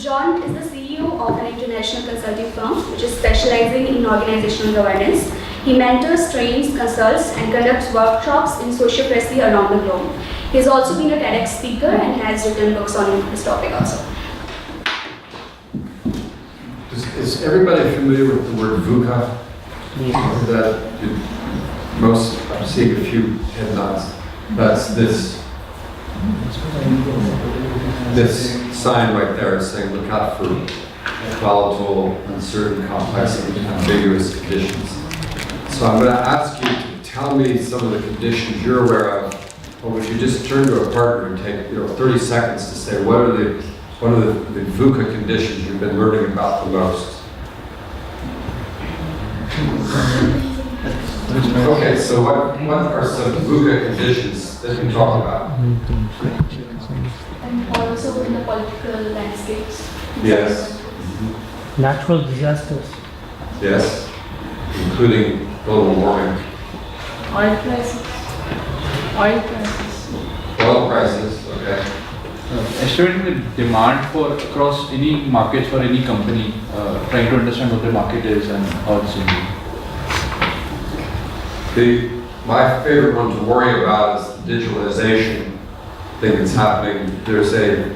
John is the CEO of an international consulting firm which is specializing in organizational governance. He mentors, trains, consults, and conducts workshops in sociocracy around the globe. He has also been a TEDx speaker and has written books on this topic also. Is everybody familiar with the word VUCA? I'm seeing a few head nods. That's this sign right there is saying look out for volatile, uncertain, complex, and ambiguous conditions. So I'm going to ask you to tell me some of the conditions you're aware of, or would you just turn to a partner and take 30 seconds to say what are the VUCA conditions you've been learning about the most? Okay, so what are some VUCA conditions that you talk about? And also in the political landscapes. Yes. Natural disasters. Yes. Including global warming. Oil prices. Oil prices, okay. Estimating the demand for across any market for any company, trying to understand what the market is and how it's changing. My favorite one to worry about is the digitalization thing that's happening. There's a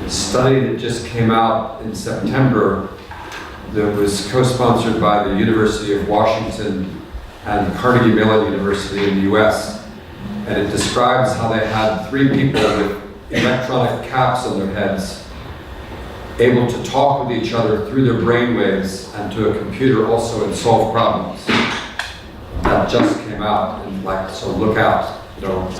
study that just came out in September that was co-sponsored by the University of Washington and Carnegie Mellon University in the US. And it describes how they had 3 people with electronic caps on their heads able to talk with each other through their brain waves and to a computer also and solve problems. That just came out, and so look out,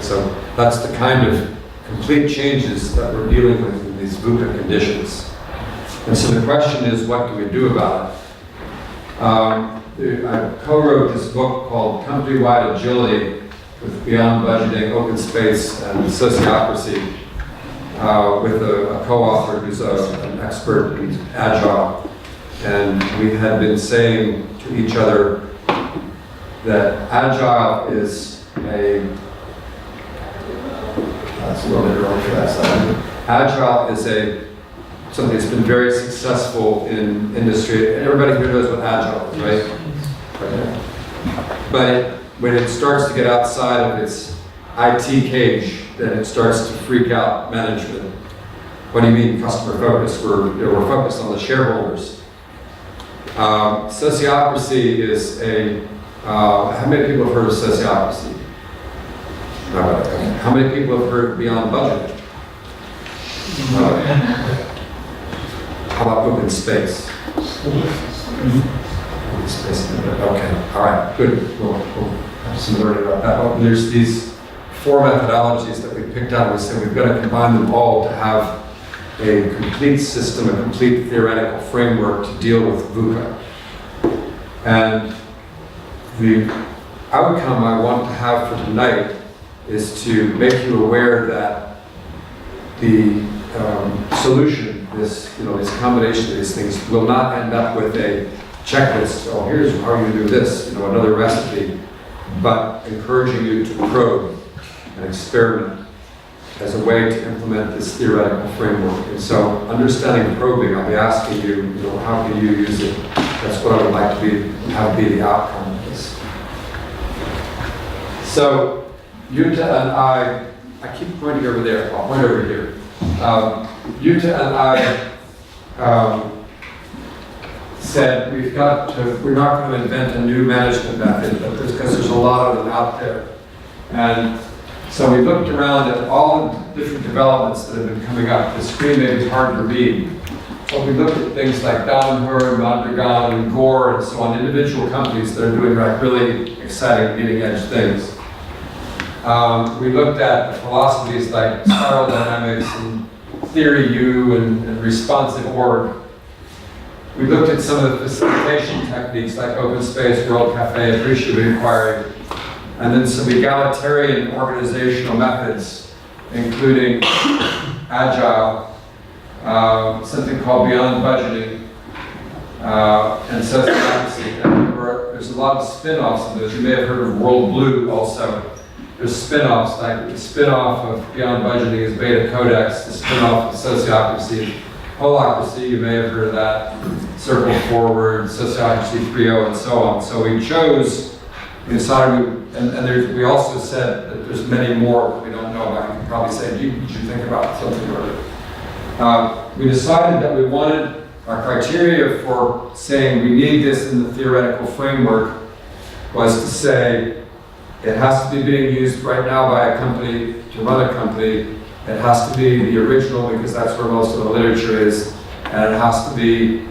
So that's the kind of complete changes that we're dealing with in these VUCA conditions. And so the question is, what do we do about it? I co-wrote this book called Countrywide Agility with Beyond Budgeting, Open Space, and Sociocracy with a co-author who's an expert in agile. And we had been saying to each other that agile is that's a little bit early for that side. Agile is something that's been very successful in industry. Everybody here knows what agile is, right? But when it starts to get outside of its IT cage, then it starts to freak out management. What do you mean customer focused? We're focused on the shareholders. Sociocracy is how many people have heard of sociocracy? How many people have heard beyond budget? How about open space? Open space. Okay, all right, good. We'll have some learning about that. And there's these 4 methodologies that we picked out. We said we've got to combine them all to have a complete system, a complete theoretical framework to deal with VUCA. And the outcome I want to have for tonight is to make you aware that the solution, this combination of these things, will not end up with a checklist. Oh, here's how you do this, another recipe, but encouraging you to probe and experiment as a way to implement this theoretical framework. And so, understanding probing, I'll be asking you, how can you use it? That's what I would like to have be the outcome of this. So, Yuta and I keep pointing over there, I'll point over here. Yuta and I said we're not going to invent a new management method, but because there's a lot of them out there. And so we looked around at all the different developments that have been coming up. The screen may be hard to read. But we looked at things like Davenport, Mondragon, and Gore, and so on, individual companies that are doing really exciting, leading-edge things. We looked at philosophies like spiral dynamics and theory U and responsive org. We looked at some of the facilitation techniques like open space, World Cafe, appreciative inquiry, and then some egalitarian organizational methods, including agile, something called beyond budgeting, and sociocracy. And there's a lot of spin-offs of those. You may have heard of World Blue also. There's spin-offs, like the spin-off of Beyond Budgeting is Beta Codex, the spin-off of Sociocracy holacracy, you may have heard of that, circle forward, sociocracy 3.0, and so on. So we chose, we decided, we also said that there's many more that we don't know about. You can probably say, did you think about something or other? We decided that we wanted our criteria for saying we need this in the theoretical framework was to say it has to be being used right now by a company to run a company. It has to be the original because that's where most of the literature is, and it has to be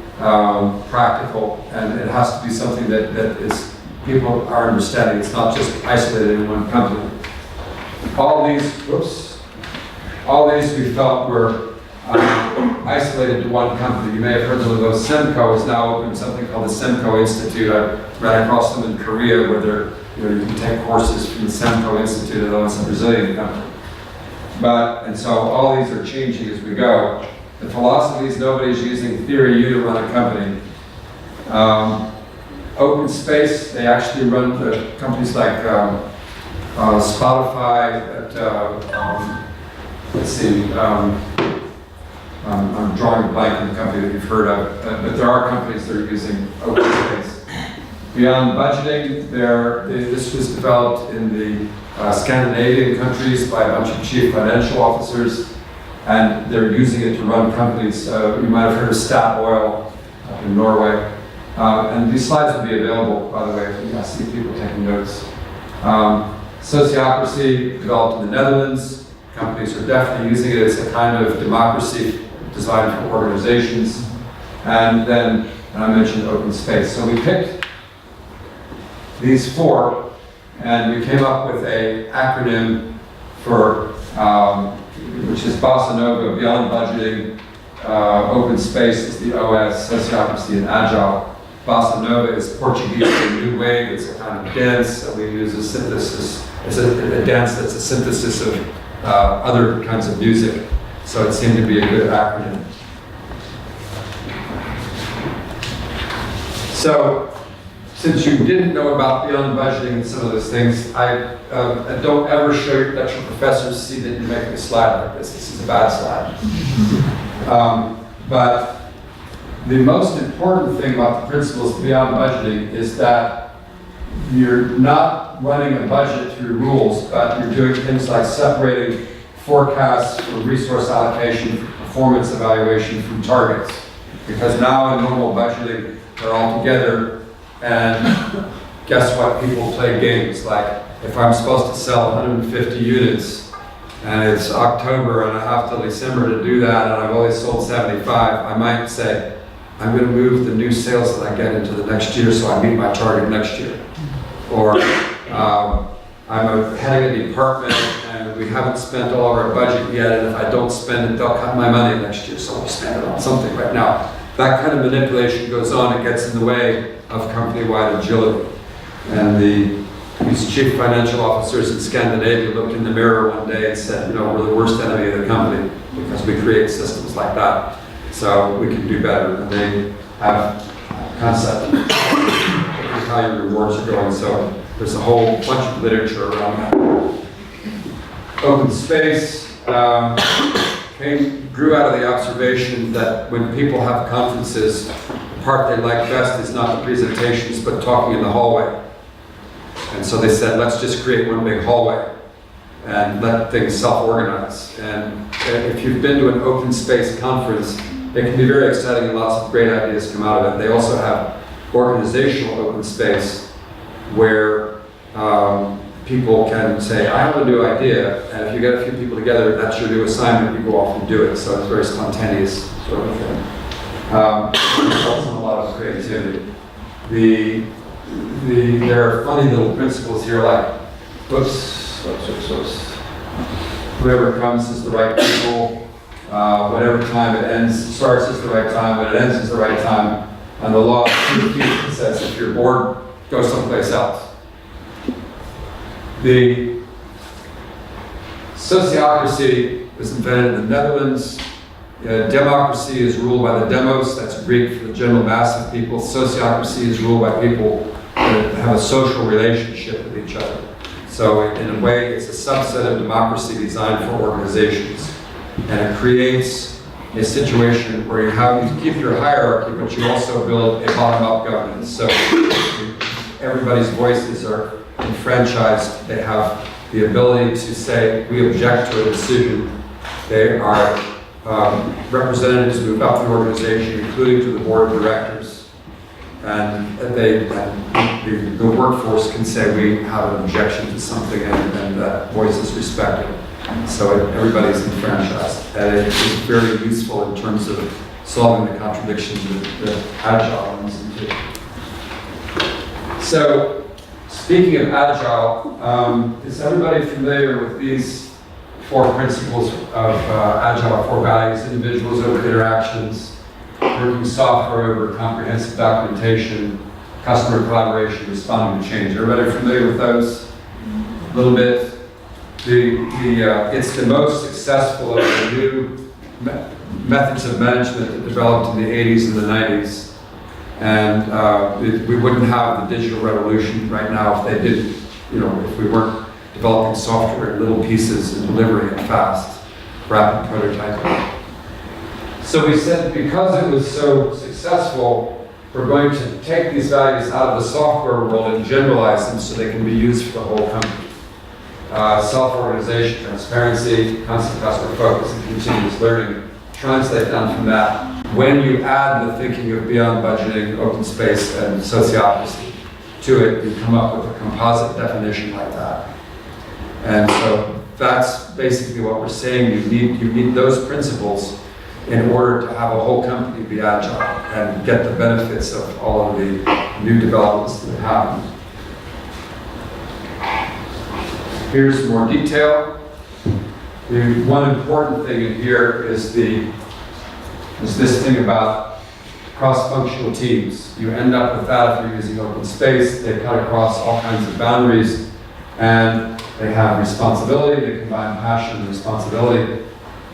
practical, and it has to be something that is people are understanding. It's not just isolated in one company. All these we felt were isolated to one company. You may have heard of those. Semco has now opened something called the Semco Institute. I ran across them in Korea, where you can take courses from the Semco Institute, although it's a Brazilian company. And so all these are changing as we go. The philosophies, nobody's using theory U to run a company. Open space, they actually run companies like Spotify, let's see, I'm drawing a blank on the company that you've heard of, but there are companies that are using open space. Beyond budgeting, this was developed in the Scandinavian countries by a bunch of chief financial officers, and they're using it to run companies. You might have heard of Statoil up in Norway. And these slides will be available, by the way, if you see people taking notes. Sociocracy developed in the Netherlands. Companies are definitely using it as a kind of democracy designed for organizations. And then I mentioned open space. So we picked these four, and we came up with an acronym for, which is Bossa Nova, Beyond Budgeting, Open Space is the OS, Sociocracy, and Agile. Bossa Nova is Portuguese for new wave. It's a kind of dance that we use as synthesis. It's a dance that's a synthesis of other kinds of music. So it seemed to be a good acronym. So, since you didn't know about beyond budgeting and some of those things, I don't ever let your professors see that you make a slide like this. This is a bad slide. But the most important thing about the principles beyond budgeting is that you're not running a budget through rules, but you're doing things like separating forecasts from resource allocation, performance evaluation from targets. Because now in normal budgeting, they're all together, and guess what? People play games. Like, if I'm supposed to sell 150 units, and it's October and I have till December to do that, and I've only sold 75, I might say, I'm going to move the new sales that I get into the next year so I meet my target next year. Or I'm heading a department and we haven't spent all of our budget yet, and if I don't spend it, they'll cut my money next year, so I'll spend it on something right now. That kind of manipulation goes on. It gets in the way of company-wide agility. And these chief financial officers in Scandinavia looked in the mirror one day and said, we're the worst enemy of the company because we create systems like that. So we can do better. And they have a concept of how your rewards are going. So there's a whole bunch of literature around that. Open space grew out of the observation that when people have conferences, the part they like best is not the presentations, but talking in the hallway. And so they said, let's just create one big hallway and let things self-organize. And if you've been to an open space conference, it can be very exciting and lots of great ideas come out of it. They also have organizational open space where people can say, I have a new idea, and if you get a few people together, that's your new assignment, you go off and do it. So it's very spontaneous sort of thing. It results in a lot of creativity. There are funny little principles here like, whoops. Whoever comes is the right people. Whatever time it ends, starts is the right time, when it ends is the right time. And the law of Fusion says if you're bored, go someplace else. The sociocracy was invented in the Netherlands. Democracy is ruled by the demos, that's Greek for the general mass of people. Sociocracy is ruled by people that have a social relationship with each other. So in a way, it's a subset of democracy designed for organizations. And it creates a situation where you keep your hierarchy, but you also build a bottom-up governance. So everybody's voices are enfranchised. They have the ability to say, we object to a decision. They are representatives move up the organization, including to the board of directors. And the workforce can say, we have an objection to something, and that voice is respected. So everybody's enfranchised. And it is very useful in terms of solving the contradictions that Agile runs into. So, speaking of Agile, is everybody familiar with these 4 principles of Agile, 4 values: individuals over interactions, working software over comprehensive documentation, customer collaboration, responding to change? Everybody familiar with those? A little bit. It's the most successful of the new methods of management that developed in the 80s and the 90s. And we wouldn't have the digital revolution right now if they didn't, if we weren't developing software in little pieces and delivering it fast, rapid prototyping. So we said, because it was so successful, we're going to take these values out of the software world and generalize them so they can be used for the whole company. Self-organization, transparency, constant customer focus, and continuous learning. Translate down from that. When you add the thinking of beyond budgeting, open space, and sociocracy to it, you come up with a composite definition like that. And so that's basically what we're saying. You need those principles in order to have a whole company be agile and get the benefits of all of the new developments that happen. Here's more detail. The one important thing in here is this thing about cross-functional teams. You end up with that if you're using open space. They cut across all kinds of boundaries, and they have responsibility. They combine passion and responsibility,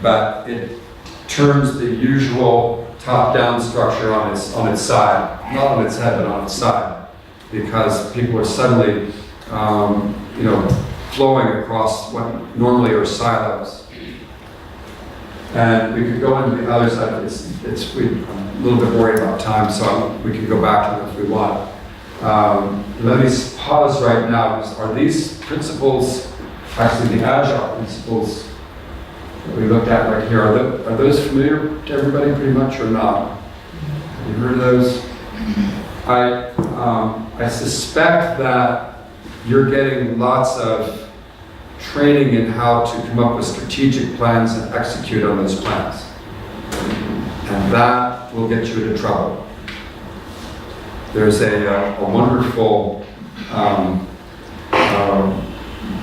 but it turns the usual top-down structure on its side, not on its head, but on its side, because people are suddenly, flowing across what normally are silos. And we could go into the other side. I'm a little bit worried about time, so we can go back to it if we want. Let me pause right now. Are these principles, actually the Agile principles that we looked at right here, are those familiar to everybody pretty much or not? Have you heard of those? I suspect that you're getting lots of training in how to come up with strategic plans and execute on those plans. And that will get you into trouble. There's a wonderful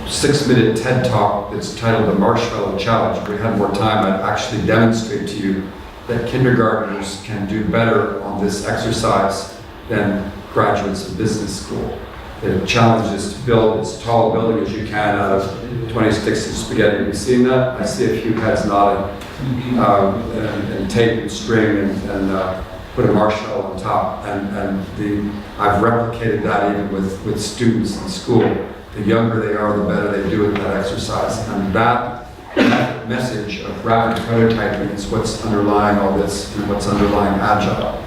6-minute TED Talk that's titled The Marshmallow Challenge. If we had more time, I'd actually demonstrate to you that kindergartners can do better on this exercise than graduates of business school. The challenge is to build as tall a building as you can out of 20 sticks of spaghetti. Have you seen that? I see a few heads nodding. And tape and string and put a marshmallow on top. I've replicated that even with students in school. The younger they are, the better they do at that exercise. And that message of rapid prototyping is what's underlying all this and what's underlying Agile.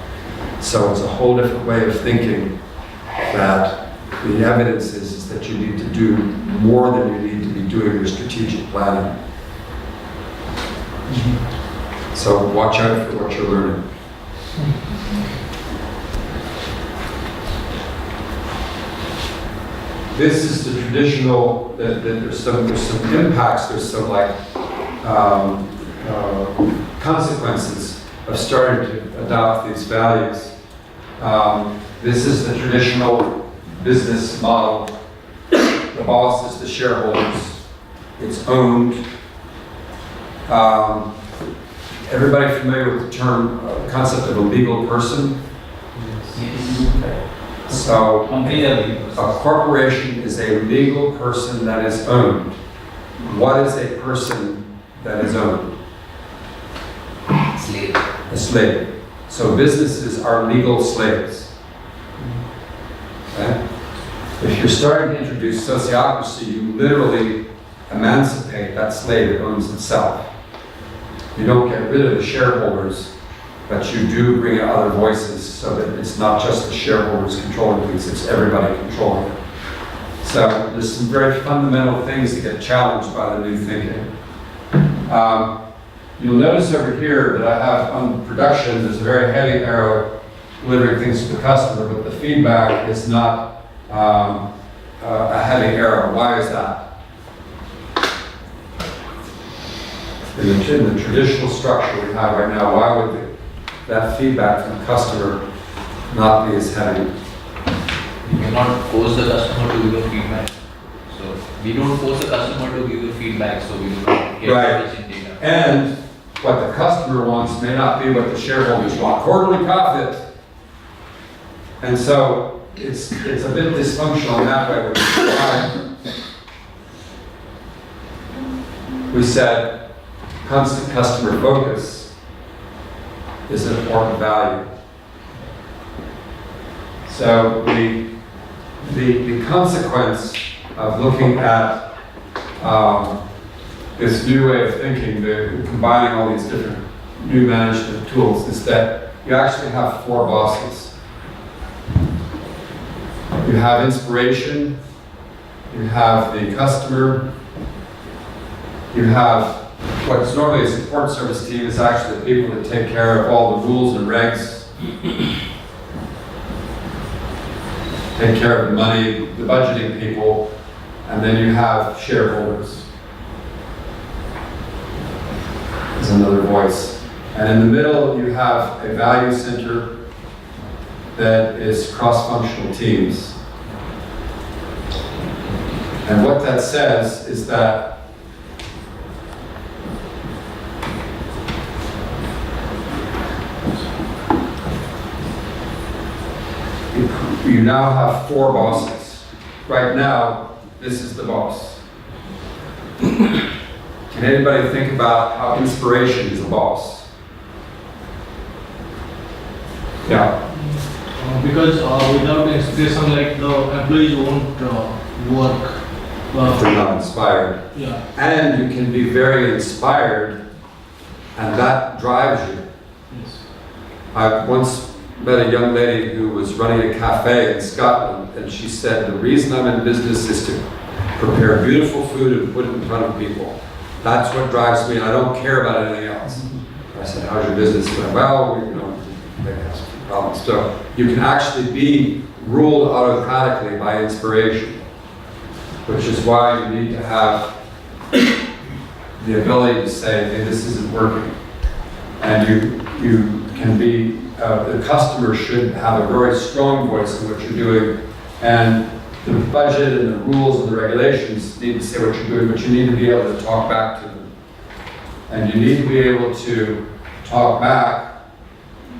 So it's a whole different way of thinking that the evidence is that you need to do more than you need to be doing your strategic planning. So watch out for what you're learning. This is the traditional, there's some impacts, there's some consequences of starting to adopt these values. This is the traditional business model. The boss is the shareholders. It's owned. Everybody familiar with the term, concept of a legal person? So, a corporation is a legal person that is owned. What is a person that is owned? Slave. A slave. So businesses are legal slaves. Okay? If you're starting to introduce sociocracy, you literally emancipate that slave that owns itself. You don't get rid of the shareholders, but you do bring in other voices so that it's not just the shareholders controlling things, it's everybody controlling it. So there's some very fundamental things that get challenged by the new thinking. You'll notice over here that I have on production, there's a very heavy arrow delivering things to the customer, but the feedback is not a heavy arrow. Why is that? In the traditional structure we have right now, why would that feedback from the customer not be as heavy? You cannot force the customer to give a feedback. So we don't force the customer to give a feedback, so we do not get Right. sufficient data. And what the customer wants may not be what the shareholders want. Quarterly profit. And so it's a bit dysfunctional in that way, which is why we said constant customer focus is an important value. So the consequence of looking at this new way of thinking, combining all these different new management tools, is that you actually have 4 bosses. You have inspiration, you have the customer, you have what's normally a support service team is actually the people that take care of all the rules and regs, take care of the money, the budgeting people, and then you have shareholders. Is another voice. And in the middle, you have a value center that is cross-functional teams. And what that says is that you now have 4 bosses. Right now, this is the boss. Can anybody think about how inspiration is a boss? Yeah. Because without inspiration, like the employees won't work. If they're not inspired. Yeah. And you can be very inspired, and that drives you. Yes. I once met a young lady who was running a cafe in Scotland, and she said, the reason I'm in business is to prepare beautiful food and put it in front of people. That's what drives me, and I don't care about anything else. I said, how's your business going? Well, they have some problems. So you can actually be ruled autocratically by inspiration, which is why you need to have the ability to say, hey, this isn't working. And you can be, the customer should have a very strong voice in what you're doing, and the budget and the rules and the regulations need to say what you're doing, but you need to be able to talk back to them. And you need to be able to talk back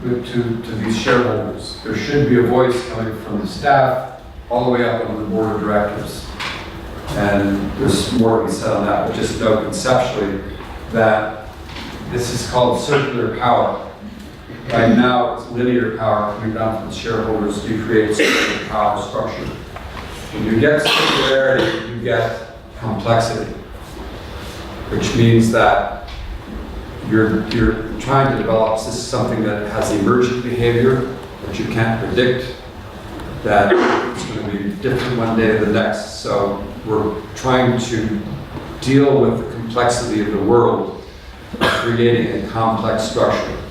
to these shareholders. There should be a voice coming from the staff all the way up onto the board of directors. And there's more to be said on that, but just know conceptually that this is called circular power. Right now, it's linear power coming down from the shareholders. You create circular power structure. When you get circularity, you get complexity, which means that you're trying to develop something that has emergent behavior that you can't predict, that it's going to be different one day to the next. So we're trying to deal with the complexity of the world, creating a complex structure.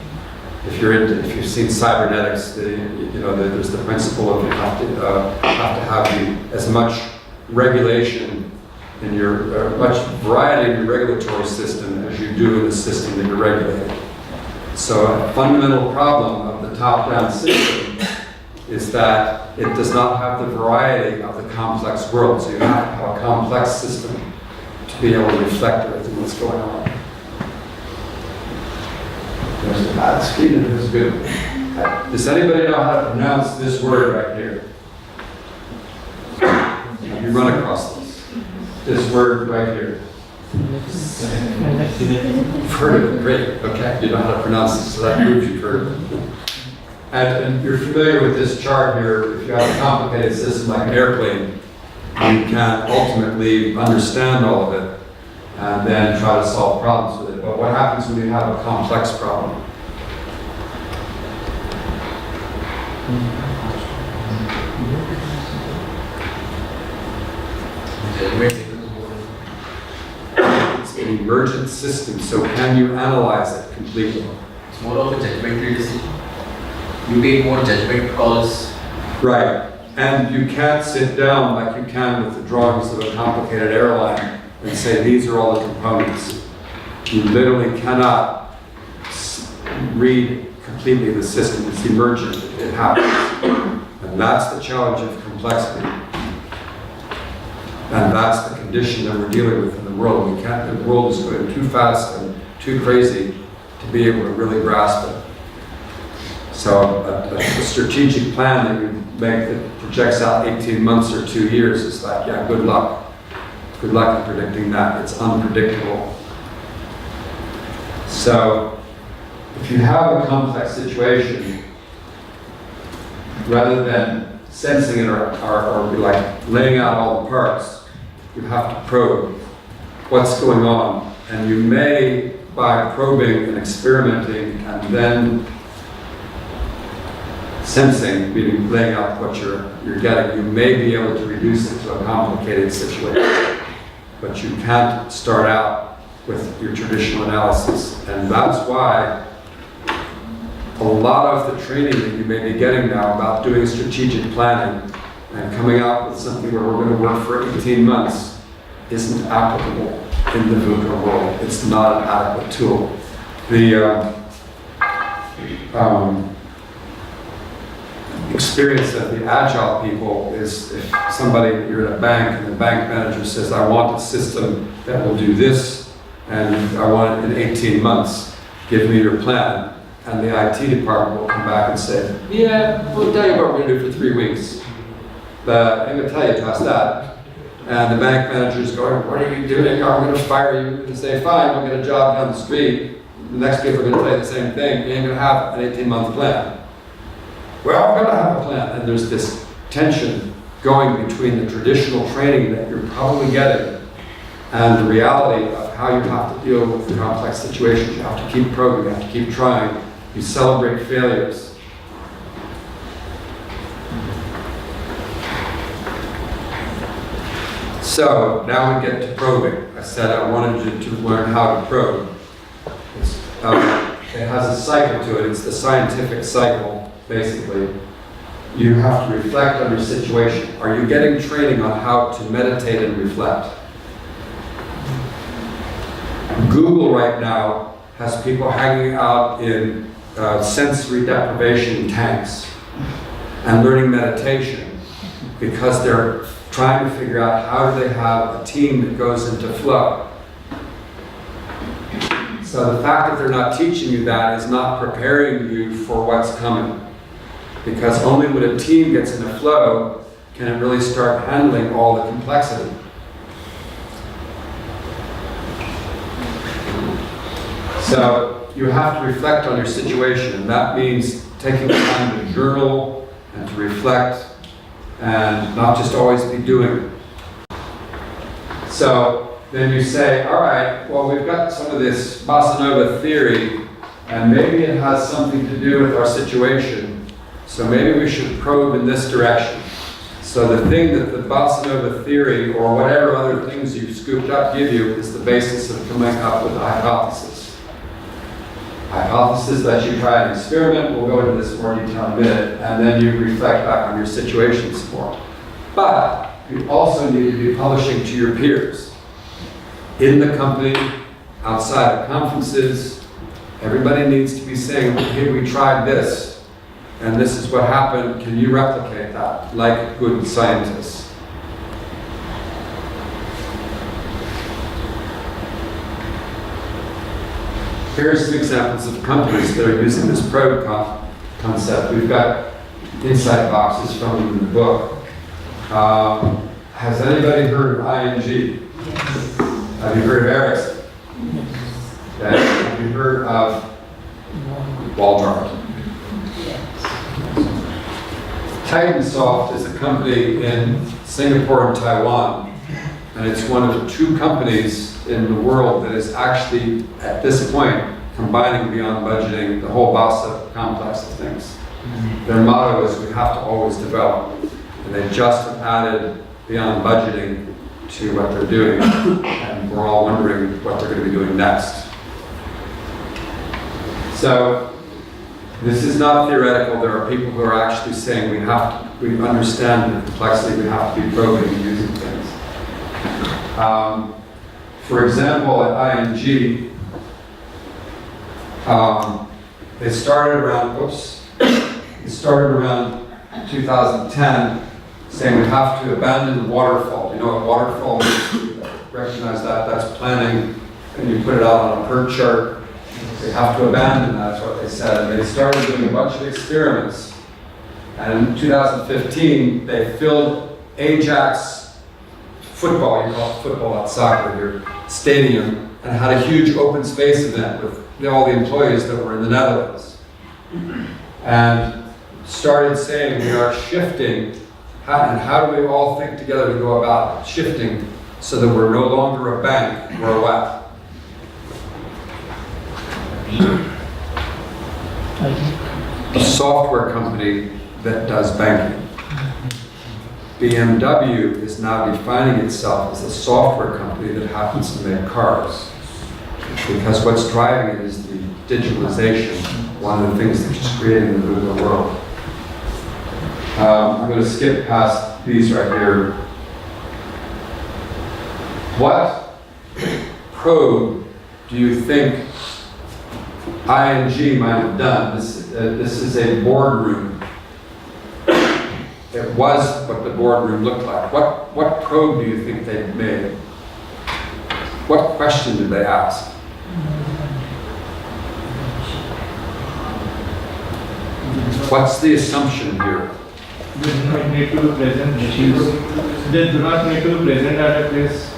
If you've seen cybernetics, there's the principle of you have to have as much regulation in your much variety in your regulatory system as you do in the system that you're regulating. So a fundamental problem of the top-down system is that it does not have the variety of the complex world. So you have to have a complex system to be able to reflect everything that's going on. There's a bad screen and there's a good one. Does anybody know how to pronounce this word right here? Have you run across this? This word right here. You've heard of it, great. Okay, you know how to pronounce it, so that proves you've heard of it. And you're familiar with this chart here. If you have a complicated system like an airplane, you can ultimately understand all of it and then try to solve problems with it. but what happens when you have a complex problem? It's an emergent system, so can you analyze it completely? It's more of a judgmental decision. You take more judgment calls. Right, and you can't sit down like you can with the drawings of a complicated airline and say, these are all the components. You literally cannot read completely the system. It's emergent, it happens. And that's the challenge of complexity. And that's the condition that we're dealing with in the world. The world is going too fast and too crazy to be able to really grasp it. So a strategic plan that you make that projects out 18 months or 2 years is like, yeah, good luck. Good luck in predicting that. It's unpredictable. So if you have a complex situation, rather than sensing it or like laying out all the parts, you have to probe what's going on. And you may, by probing and experimenting and then sensing, meaning laying out what you're getting, you may be able to reduce it to a complicated situation. But you can't start out with your traditional analysis. And that's why a lot of the training that you may be getting now about doing strategic planning and coming out with something where we're going to work for 18 months isn't applicable in the VUCA world. It's not an adequate tool. The experience of the agile people is if you're in a bank and the bank manager says, I want a system that will do this and I want it in 18 months, give me your plan. And the IT department will come back and say, yeah, we'll tell you what we're going to do for 3 weeks. But I'm going to tell you past that. And the bank manager is going, what are you doing? I'm going to fire you. And say, fine, we'll get a job down the street. The next people are going to tell you the same thing. You ain't going to have an 18-month plan. Well, I'm going to have a plan. And there's this tension going between the traditional training that you're probably getting and the reality of how you have to deal with complex situations. You have to keep probing, you have to keep trying. You celebrate failures. So now we get to probing. I said I wanted you to learn how to probe. It has a cycle to it. It's the scientific cycle, basically. You have to reflect on your situation. Are you getting training on how to meditate and reflect? Google right now has people hanging out in sensory deprivation tanks and learning meditation because they're trying to figure out how do they have a team that goes into flow. So the fact that they're not teaching you that is not preparing you for what's coming. Because only when a team gets into flow can it really start handling all the complexity. So you have to reflect on your situation, and that means taking the time to journal and to reflect and not just always be doing. So then you say, all right, well, we've got some of this bossa nova theory, and maybe it has something to do with our situation. So maybe we should probe in this direction. So the thing that the bossa nova theory or whatever other things you've scooped up give you is the basis of coming up with a hypothesis. Hypothesis that you try and experiment, we'll go into this more detail in a minute, and then you reflect back on your situation some more. But you also need to be publishing to your peers. In the company, outside of conferences, everybody needs to be saying, hey, we tried this, and this is what happened, can you replicate that, like good scientists? Here's some examples of companies that are using this probe concept. We've got insight boxes from them in the book. Has anybody heard of ING? Yes. Have you heard of Ericsson? Yes. Okay. Have you heard of Walmart? Titansoft is a company in Singapore and Taiwan and it's one of the 2 companies in the world that is actually, at this point, combining beyond budgeting the whole VUCA complex of things. Their motto is we have to always develop, and they just have added beyond budgeting to what they're doing, and we're all wondering what they're going to be doing next. So this is not theoretical. There are people who are actually saying we understand the complexity, we have to be probing and using things. For example, at IIM-G, they started around 2010 saying we have to abandon the waterfall. You know what waterfall means? You recognize that? That's planning, and you put it out on a PERT chart. They have to abandon that, that's what they said. And they started doing a bunch of experiments. And in 2015, they filled Ajax football, you call it football, not soccer here, stadium, and had a huge open space event with all the employees that were in the Netherlands. And started saying we are shifting, and how do we all think together to go about it? Shifting so that we're no longer a bank, we're a what? A software company that does banking. BMW is now defining itself as a software company that happens to make cars. Because what's driving it is the digitalization, one of the things that's creating the VUCA world. I'm going to skip past these right here. What probe do you think IIM-G might have done? This is a boardroom. It was what the boardroom looked like. What probe do you think they made? What question did they ask? What's the assumption here? They do not need to be present. They do not need to be present at a place.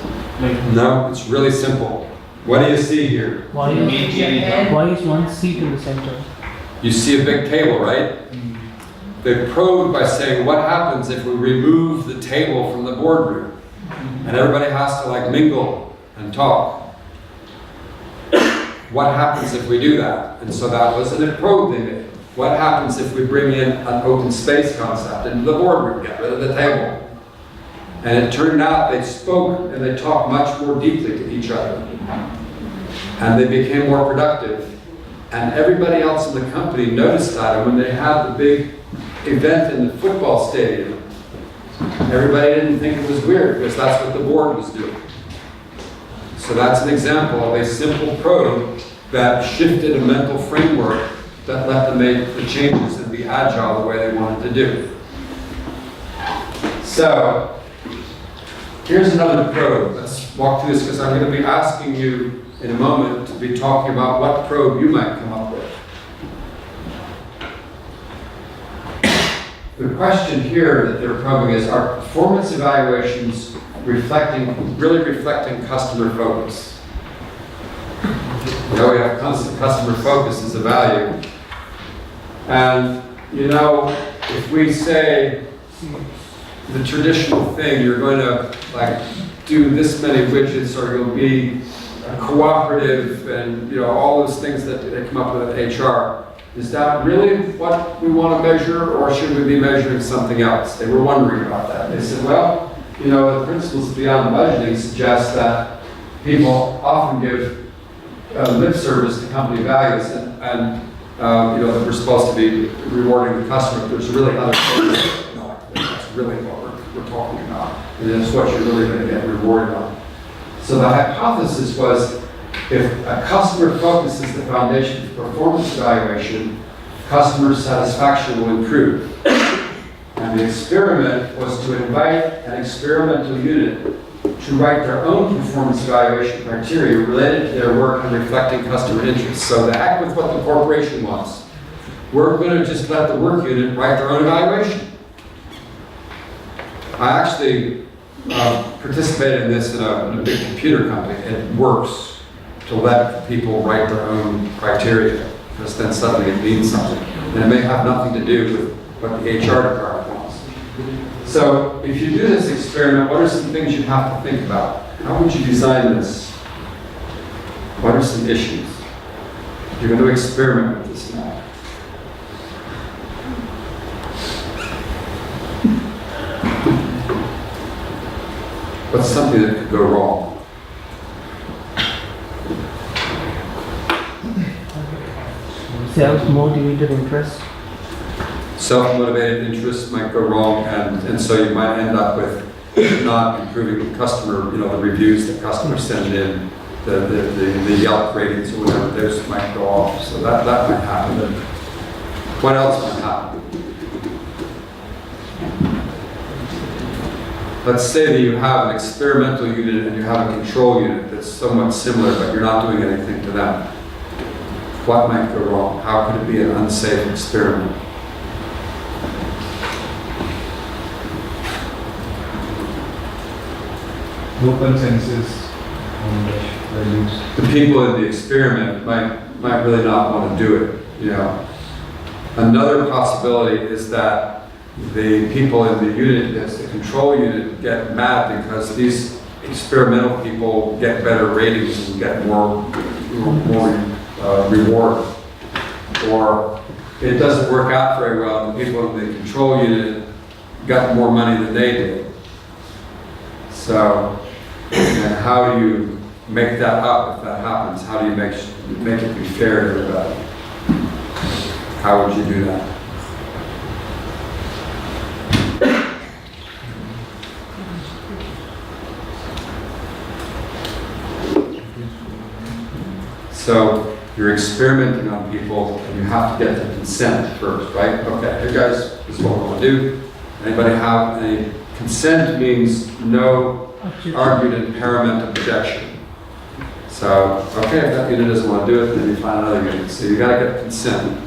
No, it's really simple. What do you see here? Why is one seat in the center? You see a big table, right? They probed by saying, what happens if we remove the table from the boardroom? And everybody has to mingle and talk. What happens if we do that? And so that was a probe they made. What happens if we bring in an open space concept into the boardroom, get rid of the table? And it turned out they spoke and they talked much more deeply to each other. And they became more productive. And everybody else in the company noticed that. And when they had the big event in the football stadium, everybody didn't think it was weird because that's what the board was doing. So that's an example of a simple probe that shifted a mental framework that let them make the changes and be agile the way they wanted to do. So, here's another probe. Let's walk through this because I'm going to be asking you in a moment to be talking about what probe you might come up with. The question here that they're probing is, are performance evaluations really reflecting customer focus? You know, we have constant customer focus as a value. And, if we say the traditional thing, you're going to do this many widgets, or you'll be cooperative, and all those things that they come up with at HR. Is that really what we want to measure, or should we be measuring something else? They were wondering about that. They said, well, the principles beyond budgeting suggest that people often give lip service to company values, and that we're supposed to be rewarding the customer. But there's really other things. That's really what we're talking about, and that's what you're really going to get rewarded on. So the hypothesis was, if a customer focus is the foundation for performance evaluation, customer satisfaction will improve. And the experiment was to invite an experimental unit to write their own performance evaluation criteria related to their work and reflecting customer interests. So the heck with what the corporation wants. We're going to just let the work unit write their own evaluation. I actually participated in this in a big computer company. It works to let people write their own criteria, because then suddenly it means something. And it may have nothing to do with what the HR department wants. So if you do this experiment, what are some things you have to think about? How would you design this? What are some issues? You're going to experiment with this now. What's something that could go wrong? Self-motivated interest. Self-motivated interests might go wrong, and so you might end up with not improving the customer, the reviews that customers send in, the Yelp ratings or whatever, those might go off. So that might happen. What else might happen? Let's say that you have an experimental unit and you have a control unit that's somewhat similar, but you're not doing anything to them. What might go wrong? How could it be an unsafe experiment? No consensus on the values. The people in the experiment might really not want to do it. Another possibility is that the people in the unit, that's the control unit, get mad because these experimental people get better ratings and get more reward. Or it doesn't work out very well, and the people in the control unit got more money than they did. So, and how do you make that up if that happens? How do you make it be fair to everybody? How would you do that? So you're experimenting on people and you have to get their consent first, right? Okay, hey guys, this is what we want to do. Anybody have any? Consent means no argued impairment objection. So, okay, if that unit doesn't want to do it, then you find another unit. So you got to get consent.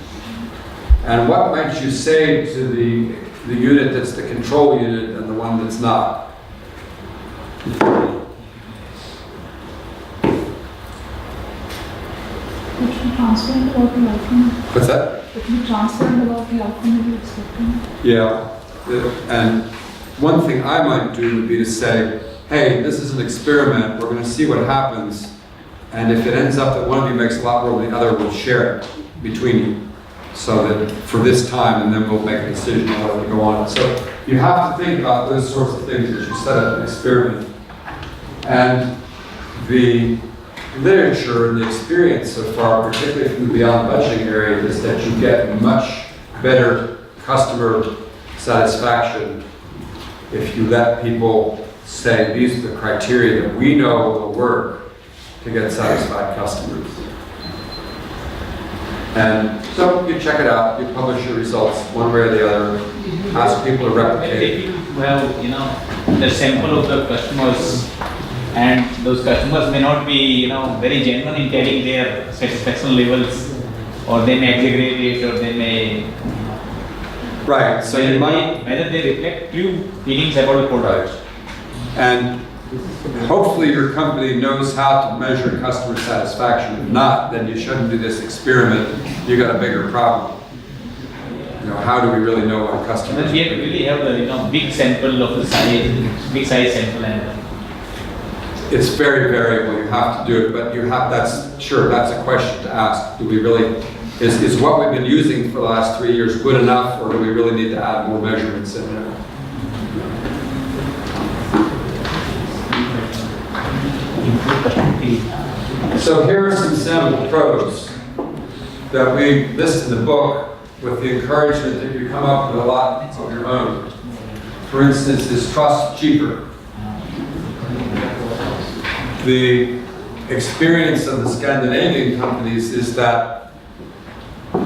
And what might you say to the unit that's the control unit and the one that's not? It will transparent about the outcome. What's that? It will be transparent about the outcome that you're expecting. Yeah. And one thing I might do would be to say, hey, this is an experiment, we're going to see what happens, and if it ends up that one of you makes a lot more than the other, we'll share it between you, so that for this time, and then we'll make a decision on whether to go on. So you have to think about those sorts of things as you set up an experiment. And the literature and the experience so far, particularly from the beyond budgeting area, is that you get much better customer satisfaction if you let people say, these are the criteria that we know will work to get satisfied customers. And so you check it out, you publish your results one way or the other, ask people to replicate. If you have, the sample of the customers, and those customers may not be, very genuine in telling their satisfaction levels, or they may exaggerate it, or they may. Right, so you might. Whether they reflect true feelings about the product. And hopefully your company knows how to measure customer satisfaction. If not, then you shouldn't do this experiment. You got a bigger problem. How do we really know what customers? Then we have to really have the big sample of the size, big size sample, and it's very variable. You have to do it, but that's a question to ask. Do we really? Is what we've been using for the last 3 years good enough, or do we really need to add more measurements in there? So here are some sample pros that we list in the book with the encouragement that you come up with a lot of your own. For instance, is trust cheaper? The experience of the Scandinavian companies is that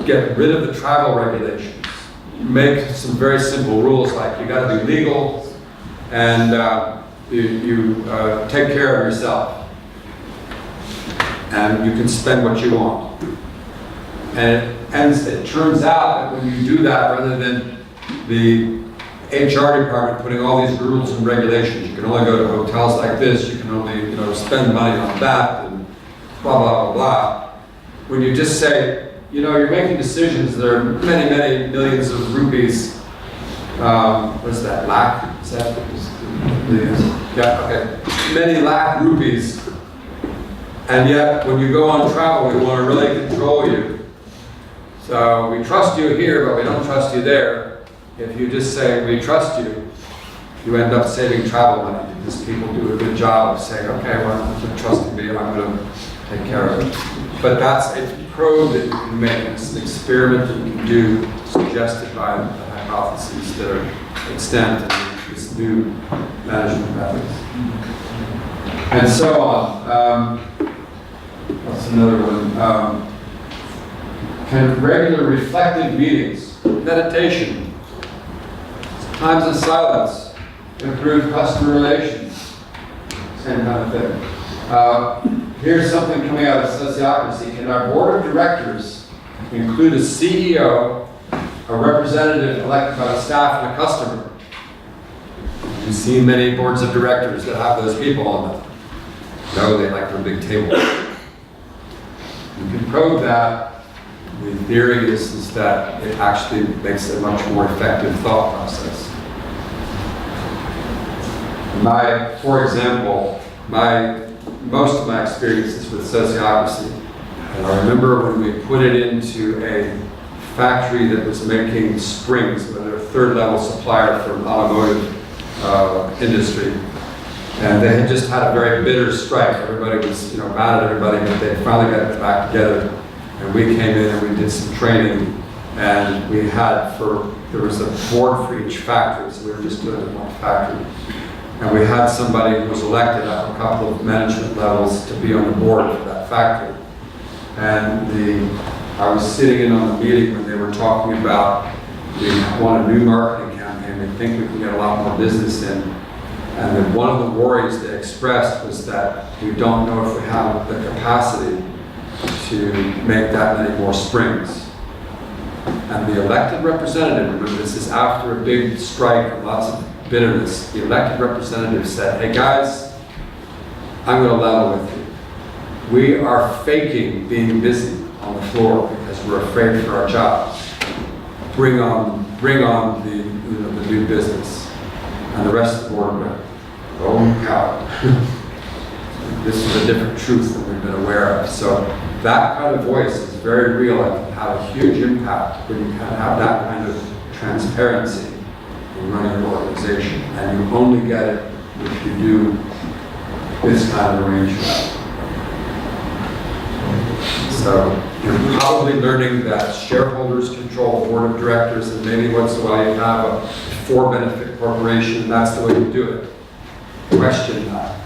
get rid of the travel regulations. Make some very simple rules like you got to be legal and you take care of yourself. And you can spend what you want. And it turns out that when you do that, rather than the HR department putting all these rules and regulations, you can only go to hotels like this, you can only spend money on that, and blah, blah, blah, blah. When you just say, you're making decisions that are many, many millions of rupees, what is that, lakh? Is that, yeah, okay. Many lakh rupees. And yet, when you go on travel, we want to really control you. So we trust you here, but we don't trust you there. If you just say, we trust you, you end up saving travel money because people do a good job of saying, okay, well, you're trusting me, I'm going to take care of it. But that's a probe that you can make. It's an experiment that you can do, suggested by the hypotheses that are extant in this new management methods. And so on. What's another one? Kind of regular reflective meetings, meditation, times of silence, improve customer relations, same kind of thing. Here's something coming out of Sociocracy. Can our board of directors include a CEO, a representative elected by the staff, and a customer? You see many boards of directors that have those people on them. No, they like their big table. You can probe that. The theory is that it actually makes a much more effective thought process. For example, most of my experiences with Sociocracy, and I remember when we put it into a factory that was making springs, they're a third-level supplier for an automotive industry, and they had just had a very bitter strike. Everybody was, mad at everybody, but they finally got it back together. And we came in and we did some training, and there was a board for each factory, so we were just doing it in one factory. And we had somebody who was elected at a couple of management levels to be on the board for that factory. And I was sitting in on the meeting when they were talking about we want a new marketing campaign. They think we can get a lot more business in. And then one of the worries they expressed was that we don't know if we have the capacity to make that many more springs. And the elected representative, remember this is after a big strike and lots of bitterness, the elected representative said, hey guys, I'm going to level with you. We are faking being busy on the floor because we're afraid for our jobs. Bring on the new business. And the rest of the board went, oh cow. This is a different truth than we've been aware of. So that kind of voice is very real and can have a huge impact when you can have that kind of transparency in running your organization. And you only get it if you do this kind of arrangement. So you're probably learning that shareholders control the board of directors, and maybe once in a while you have a for-benefit corporation, and that's the way you do it. Question that.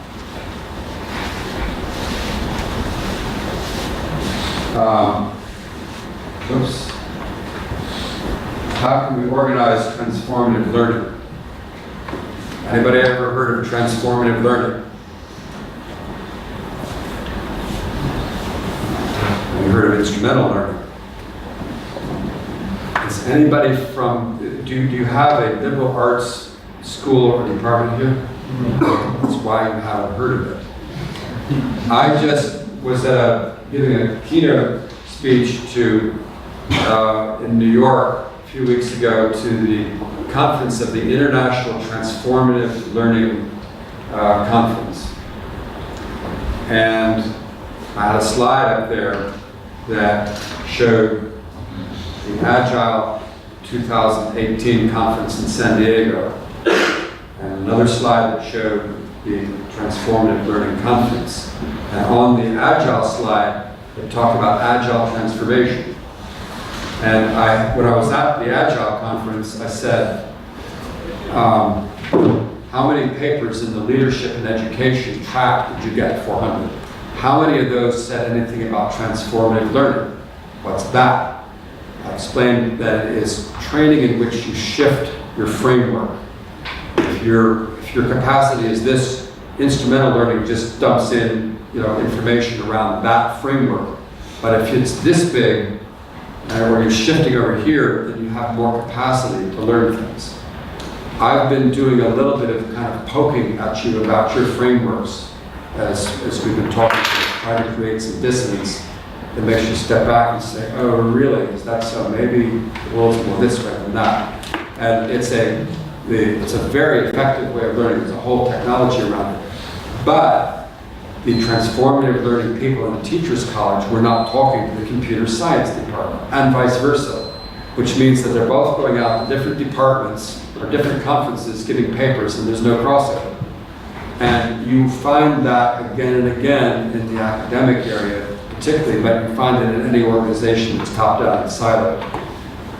How can we organize transformative learning? Anybody ever heard of transformative learning? Have you heard of instrumental learning? Is anybody do you have a liberal arts school or department here? That's why you haven't heard of it. I just was giving a keynote speech in New York a few weeks ago to the conference of the International Transformative Learning Conference. And I had a slide up there that showed the Agile 2018 conference in San Diego, and another slide that showed the Transformative Learning Conference. And on the Agile slide, it talked about Agile transformation. And when I was at the Agile conference, I said, how many papers in the leadership and education track did you get? 400. How many of those said anything about transformative learning? What's that? I explained that it is training in which you shift your framework. If your capacity is this, instrumental learning just dumps in information around that framework. But if it's this big, or you're shifting over here, then you have more capacity to learn things. I've been doing a little bit of kind of poking at you about your frameworks as we've been talking, trying to create some dissonance that makes you step back and say, oh, really? Is that so? Maybe the world's more this way than that. And it's a very effective way of learning. There's a whole technology around it. But the transformative learning people in the Teachers College were not talking to the computer science department, and vice versa, which means that they're both going out to different departments or different conferences giving papers, and there's no crossover. And you find that again and again in the academic area, particularly, but you find it in any organization that's top-down and siloed.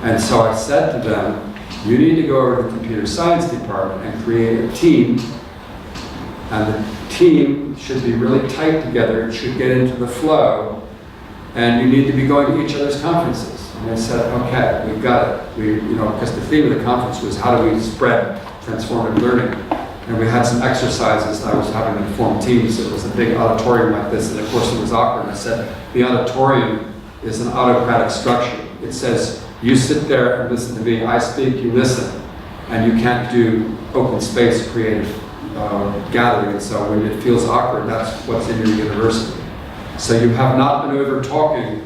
And so I said to them, you need to go over to the computer science department and create a team, and the team should be really tight together, it should get into the flow, and you need to be going to each other's conferences. And they said, okay, we've got it. Because the theme of the conference was how do we spread transformative learning? And we had some exercises that I was having to form teams. It was a big auditorium like this, and of course it was awkward. And I said, the auditorium is an autocratic structure. It says, you sit there and listen to me, I speak, you listen. And you can't do open space creative gathering. And so when it feels awkward, that's what's in your university. So you have not been over talking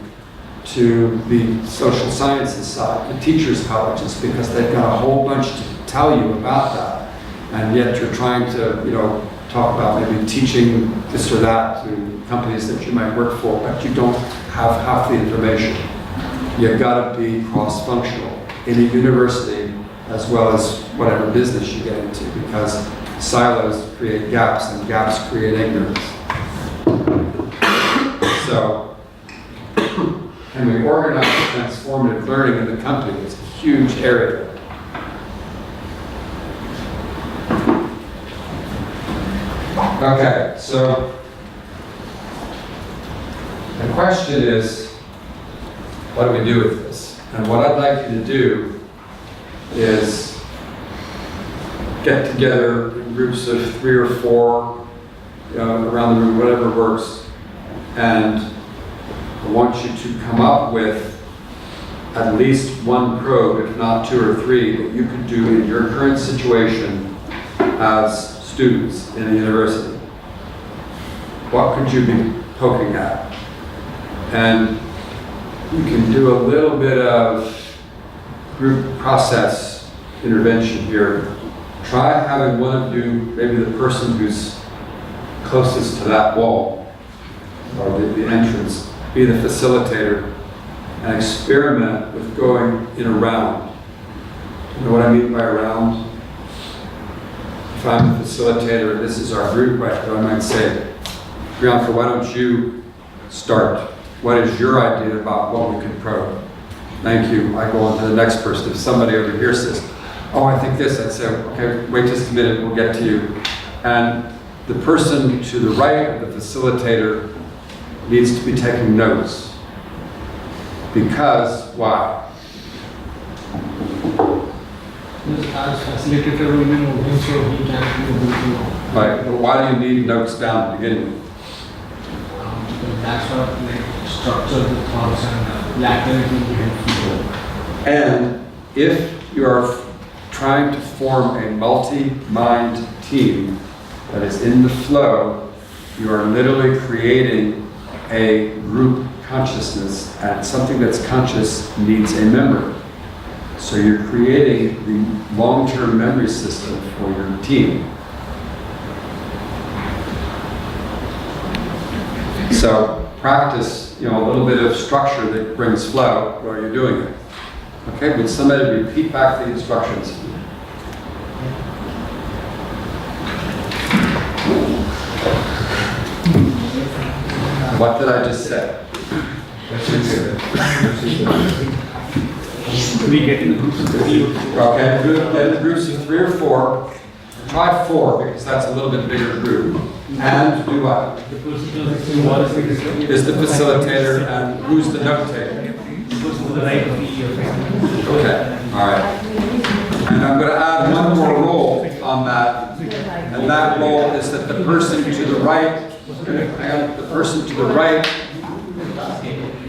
to the social sciences side, the teachers' colleges, because they've got a whole bunch to tell you about that. And yet you're trying to, talk about maybe teaching this or that to companies that you might work for, but you don't have half the information. You've got to be cross-functional in a university as well as whatever business you get into, because silos create gaps and gaps create ignorance. So, can we organize transformative learning in the company? It's a huge area. Okay, so the question is, what do we do with this? And what I'd like you to do is get together in groups of 3 or 4 around the room, whatever works, and I want you to come up with at least one probe, if not 2 or 3, that you could do in your current situation as students in a university. What could you be poking at? And you can do a little bit of group process intervention here. Try having one of you, maybe the person who's closest to that wall, or the entrance, be the facilitator, and experiment with going in a round. You know what I mean by a round? If I'm the facilitator, this is our group, right? I might say, Bianca, why don't you start? What is your idea about what we could probe? Thank you. I go on to the next person. If somebody over here says, oh, I think this, I'd say, okay, wait just a minute, we'll get to you. And the person to the right of the facilitator needs to be taking notes. Because, why? As facilitator will be moving, so he can be able to. Right, but why do you need notes down to begin with? That's what structure the thoughts and laterally will be helpful. And if you are trying to form a multi-mind team that is in the flow, you are literally creating a group consciousness, and something that's conscious needs a memory. So you're creating the long-term memory system for your team. So practice, a little bit of structure that brings flow while you're doing it. Okay, would somebody repeat back the instructions? What did I just say? We get in the groups of 3 or 4. Okay, get in groups of 3 or 4. Try 4 because that's a little bit bigger group. And do what? Is the facilitator and who's the note taker? Okay, all right. And I'm going to add one more role on that. And that role is that the person to the right,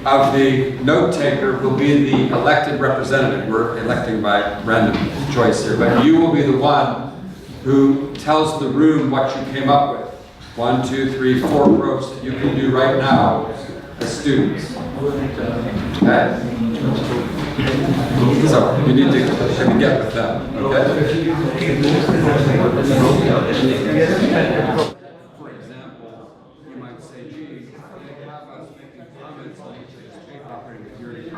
of the note taker will be the elected representative. We're electing by random choice here, but you will be the one who tells the room what you came up with. 1, 2, 3, 4 probes that you can do right now as students. Okay? So you need to get with them, okay? For example, you might say, gee, they have us making comments on each operating security.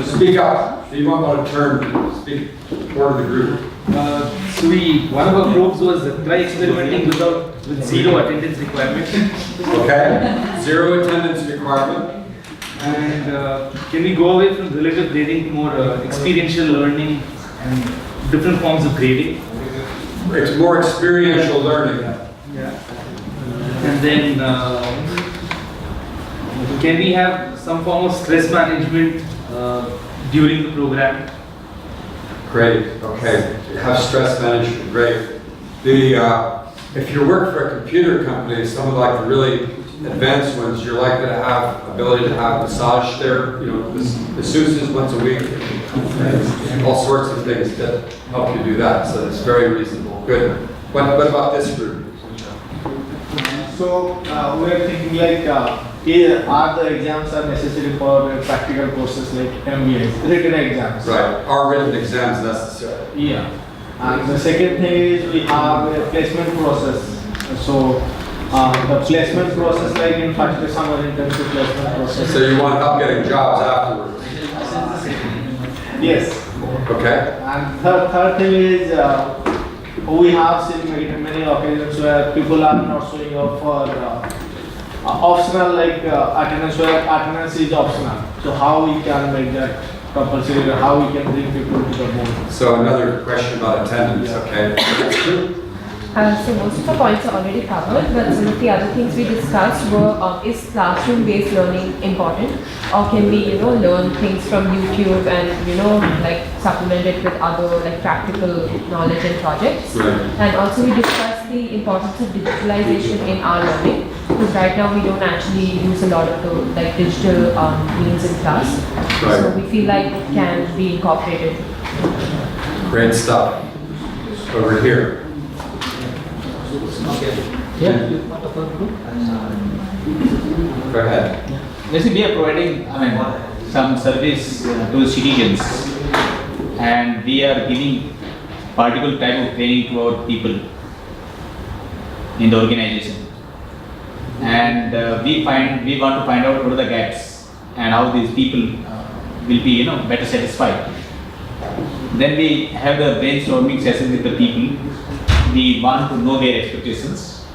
Speak up. You might want to turn, speak more to the group. So one of our probes was try experimenting with zero attendance requirement. Okay, zero attendance requirement. And can we go away from relative grading to more experiential learning and different forms of grading? It's more experiential learning. Yeah. And then can we have some form of stress management during the program? Great, okay. Have stress management, great. If you work for a computer company, some of like the really advanced ones, you're likely to have ability to have massage there, masseuses once a week, and all sorts of things that help you do that. So it's very reasonable. Good. What about this group? So we're thinking like, are the exams are necessary for practical courses like MBA, written exams? Right. Are written exams necessary? Yeah. And the second thing is we have a placement process. So the placement process, like in fact, summer internship placement process. So you want help getting jobs afterwards? Yes. Okay. And third thing is we have seen many occasions where people are not showing up for optional attendance, where attendance is optional. So how we can make that compulsory, or how we can bring people to the board? So another question about attendance, okay? So most of the points are already covered, but some of the other things we discussed were, is classroom-based learning important, or can we, learn things from YouTube and, supplement it with other practical knowledge and projects. Right. And also we discussed the importance of digitalization in our learning, because right now we don't actually use a lot of the digital means in class. Right. So we feel like it can be incorporated. Great stuff. Over here. Yeah. Go ahead. Basically, we are providing, some service to citizens, and we are giving particular type of training to our people in the organization. And we want to find out what are the gaps and how these people will be, better satisfied. Then we have the brainstorming session with the people. We want to know their expectations,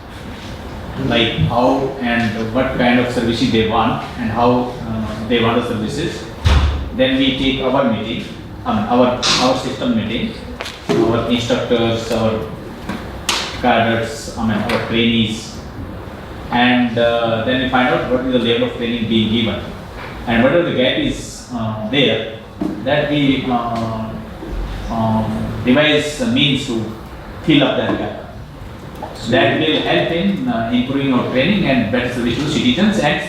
like how and what kind of services they want and how they want the services. Then we take our meeting, our system meeting, our instructors, our cadets, our trainees, and then we find out what is the level of training being given, and whatever the gap is there, that we devise means to fill up that gap. That will help in improving our training and better service to citizens and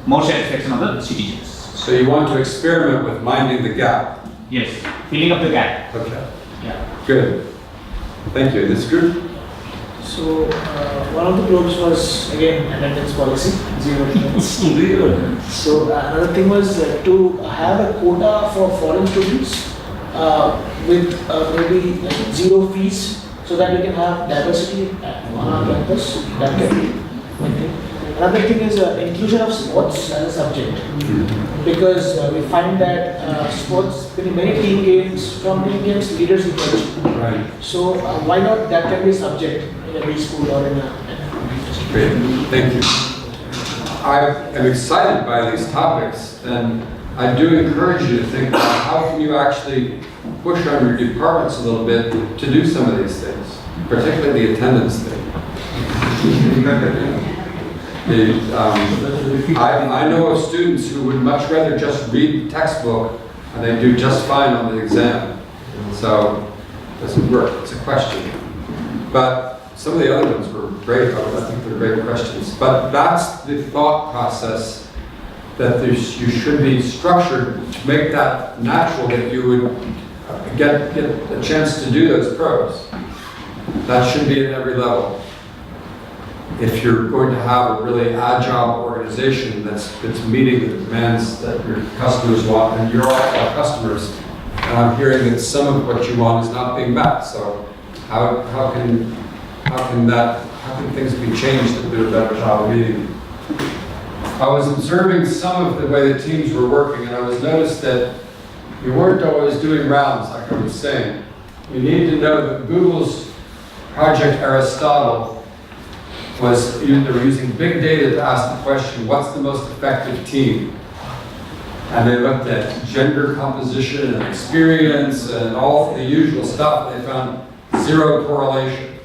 more satisfaction of the citizens. So you want to experiment with minding the gap? Yes, filling up the gap. Okay. Yeah. Good. Thank you. This group? So one of the probes was again attendance policy, zero attendance. So another thing was to have a quota for foreign students with maybe zero fees, so that we can have diversity on our campus. That can be one thing. Another thing is inclusion of sports as a subject, because we find that sports, many team games, from team games, leaders emerge. Right. So why not that can be a subject in every school or in a. Great. Thank you. I am excited by these topics, and I do encourage you to think about how can you actually push on your departments a little bit to do some of these things, particularly the attendance thing. I know of students who would much rather just read the textbook and they do just fine on the exam. So it doesn't work, it's a question. But some of the other ones were great, I think they're great questions. But that's the thought process that you should be structured to make that natural, that you would get a chance to do those probes. That should be at every level. If you're going to have a really agile organization that's meeting the demands that your customers want, and you're all our customers, and I'm hearing that some of what you want is not being met. So how can things be changed to do a better job of meeting? I was observing some of the way the teams were working, and I was noticed that you weren't always doing rounds, like I was saying. You need to know that Google's Project Aristotle was, they were using big data to ask the question, what's the most effective team? And they looked at gender composition and experience and all the usual stuff, and they found zero correlation.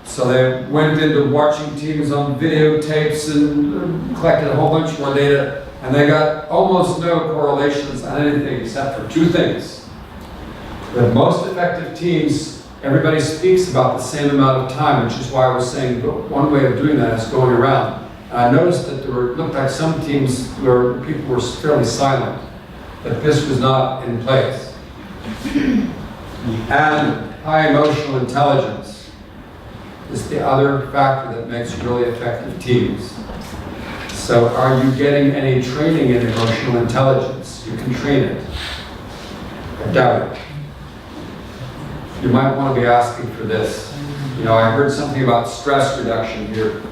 So they went into watching teams on videotapes and collected a whole bunch more data, and they got almost no correlations on anything except for two things. The most effective teams, everybody speaks about the same amount of time, which is why I was saying one way of doing that is going around. And I noticed that looked like some teams where people were fairly silent, that this was not in place. And high emotional intelligence is the other factor that makes really effective teams. So are you getting any training in emotional intelligence? You can train it. I doubt it. You might want to be asking for this. You know, I heard something about stress reduction here.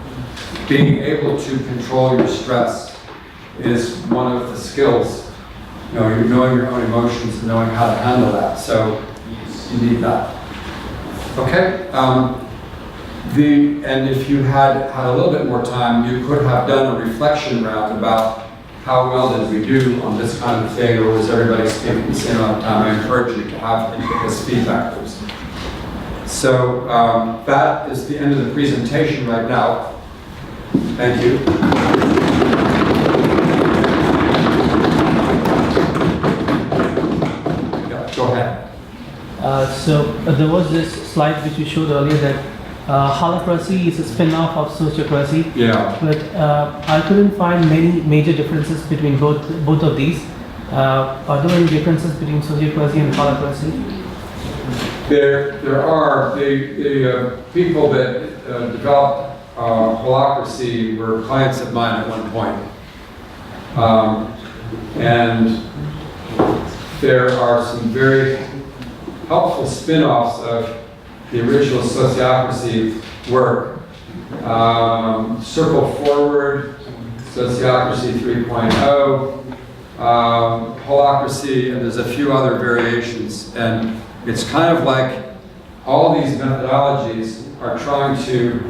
Being able to control your stress is one of the skills. You know, you're knowing your own emotions and knowing how to handle that. So you need that. Okay. And if you had a little bit more time, you could have done a reflection round about how well did we do on this kind of thing, or was everybody speaking the same amount of time? I encourage you to have this feedback. So that is the end of the presentation right now. Thank you. Yeah, go ahead. So there was this slide which you showed earlier that holacracy is a spin-off of sociocracy. Yeah. But I couldn't find many major differences between both of these. Are there any differences between sociocracy and holacracy? There are. The people that developed holacracy were clients of mine at one point. And there are some very helpful spin-offs of the original sociocracy work. Circle Forward, Sociocracy 3.0, holacracy, and there's a few other variations. And it's kind of like all these methodologies are trying to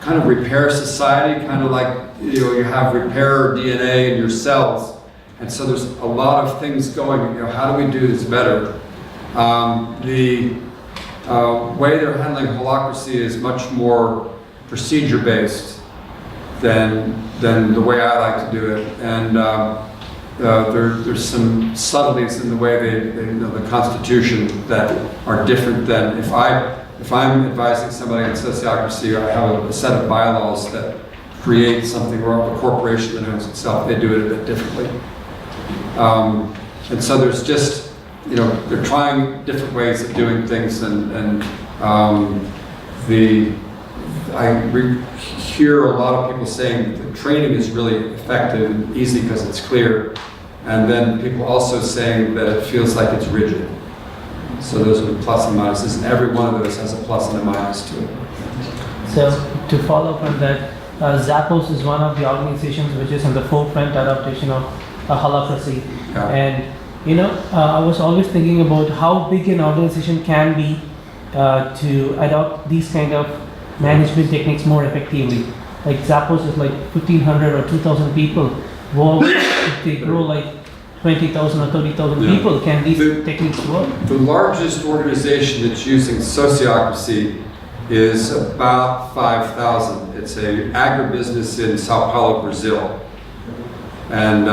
kind of repair society, kind of like, you know, you have repair DNA in your cells. And so there's a lot of things going, you know, how do we do this better? The way they're handling holacracy is much more procedure-based than the way I like to do it. And there's some subtleties in the way they you know, the Constitution that are different than if I'm advising somebody on sociocracy, I have a set of bylaws that create something, or a corporation that owns itself, they do it a bit differently. And so there's just, you know, they're trying different ways of doing things, and I hear a lot of people saying the training is really effective and easy because it's clear, and then people also saying that it feels like it's rigid. So those are the plus and minuses, and every one of those has a plus and a minus to it. So to follow up on that, Zappos is one of the organizations which is in the forefront adaptation of holacracy. Yeah. And you know, I was always thinking about how big an organization can be to adopt these kind of management techniques more effectively. Like Zappos is like 1,500 or 2,000 people. Well, if they grow like 20,000 or 30,000 people, can these techniques work? The largest organization that's using sociocracy is about 5,000. It's an agribusiness in Sao Paulo, Brazil. And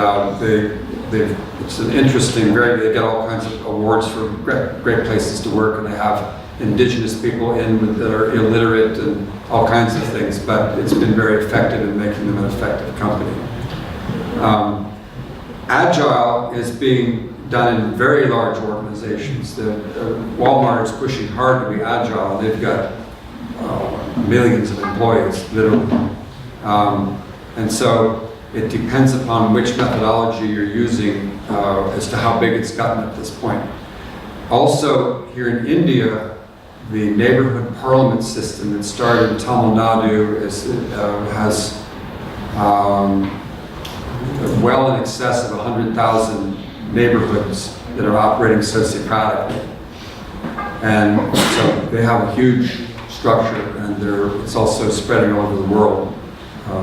it's an interesting, they get all kinds of awards for great places to work, and they have indigenous people in that are illiterate and all kinds of things, but it's been very effective in making them an effective company. Agile is being done in very large organizations. Walmart is pushing hard to be agile. They've got millions of employees, literally. And so it depends upon which methodology you're using as to how big it's gotten at this point. Also, here in India, the neighborhood parliament system that started in Tamil Nadu has well in excess of 100,000 neighborhoods that are operating sociocratically. And so they have a huge structure, and it's also spreading all over the world,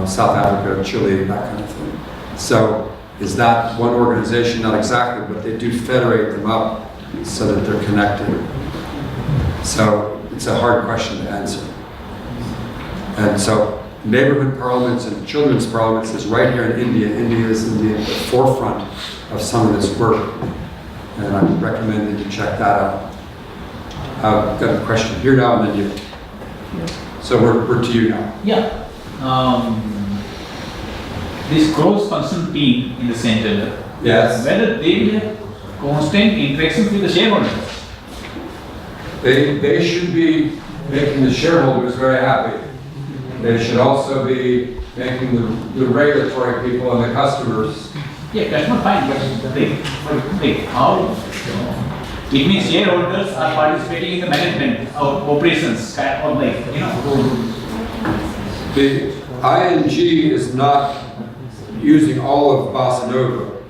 South Africa, Chile, that kind of thing. So is that one organization? Not exactly, but they do federate them up so that they're connected. So it's a hard question to answer. And so neighborhood parliaments and children's parliaments is right here in India. India is in the forefront of some of this work, and I recommend that you check that out. I've got a question here now, and then you. So we're to you now. Yeah. This cross-functional team in the center. Yes. Whether they will have constant interactions with the shareholders. They should be making the shareholders very happy. They should also be making the regulatory people and the customers. Yeah, customer fine, but how? It means shareholders are participating in the management of operations, or The ING is not using all of Bossa Nova,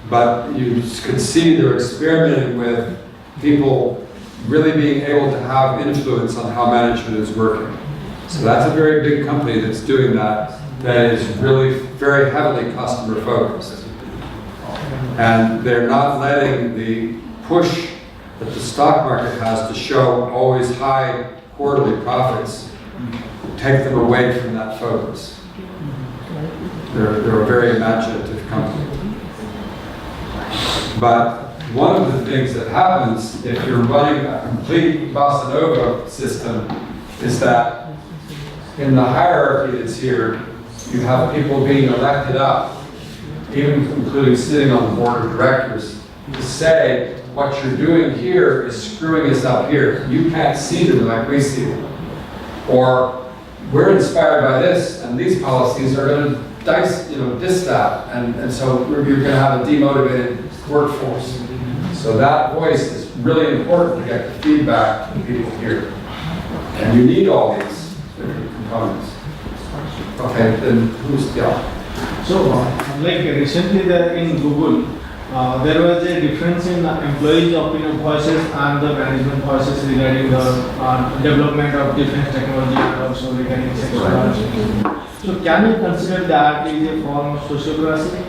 but you could see they're experimenting with people really being able to have influence on how management is working. So that's a very big company that's doing that is really very heavily customer focused. And they're not letting the push that the stock market has to show always high quarterly profits take them away from that focus. They're a very imaginative company. But one of the things that happens if you're running a complete Bossa Nova system is that in the hierarchy that's here, you have people being elected up, even including sitting on the board of directors, to say what you're doing here is screwing us up here. You can't see them like we see them. Or we're inspired by this, and these policies are going to diss that, and so you're going to have a demotivated workforce. So that voice is really important to get the feedback from people here. And you need all these different components. Okay, then who's, yeah. So, like recently in Google, there was a difference in employees' opinion voices and the management voices regarding the development of defense technology and also regarding sexuality. So can you consider that is a form of sociocracy?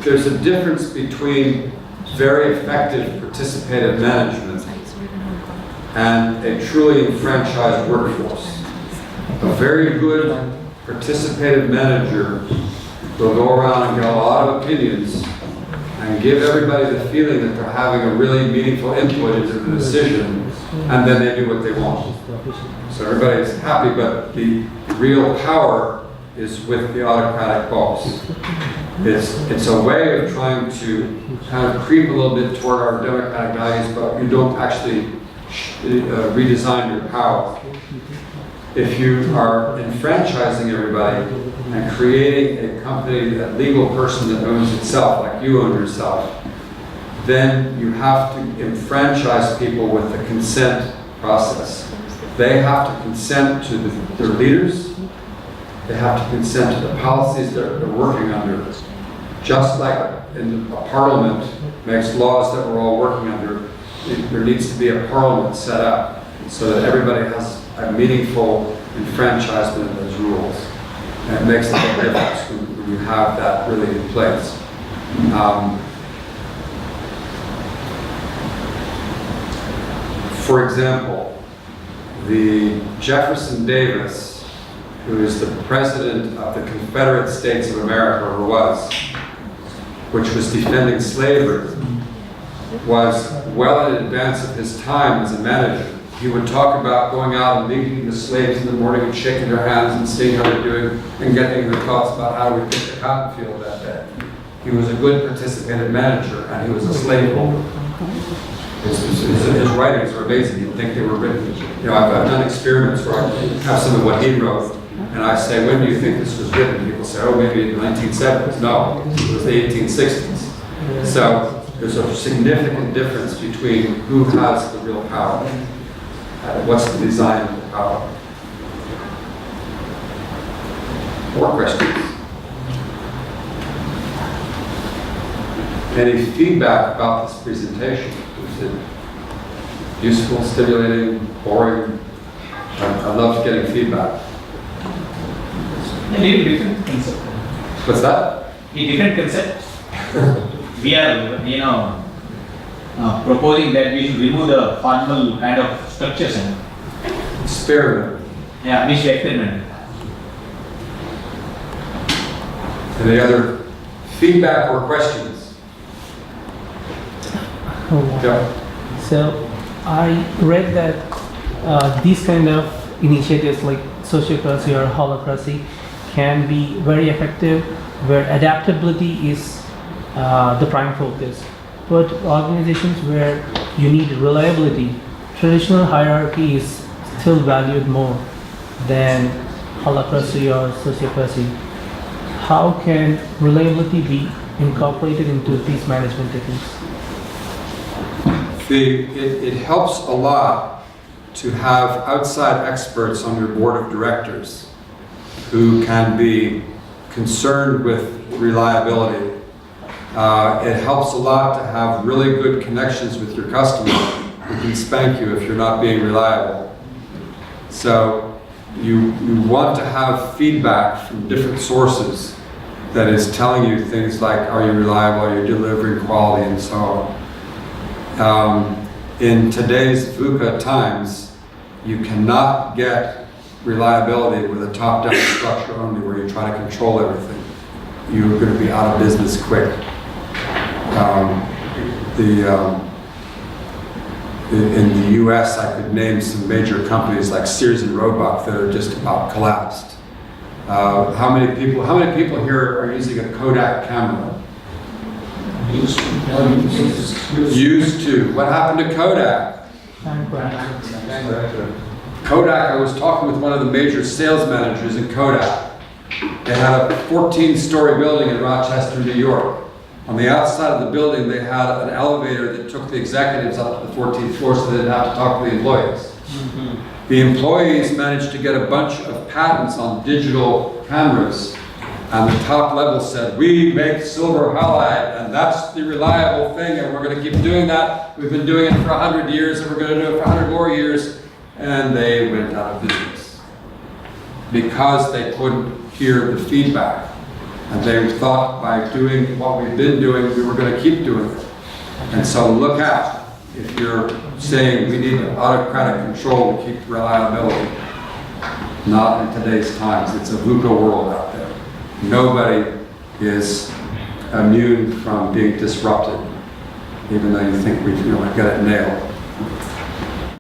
There's a difference between very effective participative management and a truly enfranchised workforce. A very good participative manager will go around and get a lot of opinions and give everybody the feeling that they're having a really meaningful input into the decision, and then they do what they want. So everybody's happy, but the real power is with the autocratic boss. It's a way of trying to kind of creep a little bit toward our democratic values, but you don't actually redesign your power. If you are enfranchising everybody and creating a company, a legal person that owns itself, like you own yourself, then you have to enfranchise people with the consent process. They have to consent to their leaders. They have to consent to the policies that they're working under. Just like in a parliament makes laws that we're all working under, there needs to be a parliament set up so that everybody has a meaningful enfranchisement of those rules. And it makes a big difference when you have that really in place. For example, the Jefferson Davis, who is the president of the Confederate States of America, or was, which was defending slavery, was well in advance of his time as a manager. he would talk about going out and meeting the slaves in the morning and shaking their hands and seeing how they're doing and getting their thoughts about how we picked the cotton field that day. He was a good participated manager, and he was a slave holder. His writings are amazing. You'd think they were written. You know, I've done experiments where I have some of what he wrote, and I say, when do you think this was written? People say, oh, maybe in the 1970s. No, it was the 1860s. So there's a significant difference between who has the real power and what's the design of the power. More questions? Any feedback about this presentation? Was it useful, stimulating, boring? I love getting feedback. A little different concept. What's that? A different concept. We are, proposing that we should remove the formal kind of structures and Experiment. yeah, we should experiment. Any other feedback or questions? Yeah. So I read that these kind of initiatives like sociocracy or holacracy can be very effective where adaptability is the prime focus. But organizations where you need reliability, traditional hierarchy is still valued more than holacracy or sociocracy. How can reliability be incorporated into these management techniques? It helps a lot to have outside experts on your board of directors who can be concerned with reliability. It helps a lot to have really good connections with your customers who can spank you if you're not being reliable. So you want to have feedback from different sources that is telling you things like, are you reliable, are you delivering quality, and so on. In today's VUCA times, you cannot get reliability with a top-down structure only where you try to control everything. You're going to be out of business quick. In the US, I could name some major companies like Sears and Roebuck that are just about collapsed. How many people here are using a Kodak camera? Used to. What happened to Kodak? Kodak, I was talking with one of the major sales managers in Kodak. They had a 14-story building in Rochester, New York. On the outside of the building, they had an elevator that took the executives up to the 14th floor so they didn't have to talk to the employees. Mm-hmm. The employees managed to get a bunch of patents on digital cameras, and the top level said, we make silver halide, and that's the reliable thing, and we're going to keep doing that. We've been doing it for 100 years, and we're going to do it for 100 more years. And they went out of business because they couldn't hear the feedback. And they thought by doing what we've been doing, we were going to keep doing it. And so look out. If you're saying we need autocratic control to keep reliability, not in today's times. It's a VUCA world out there. Nobody is immune from being disrupted, even though you think we've got it nailed.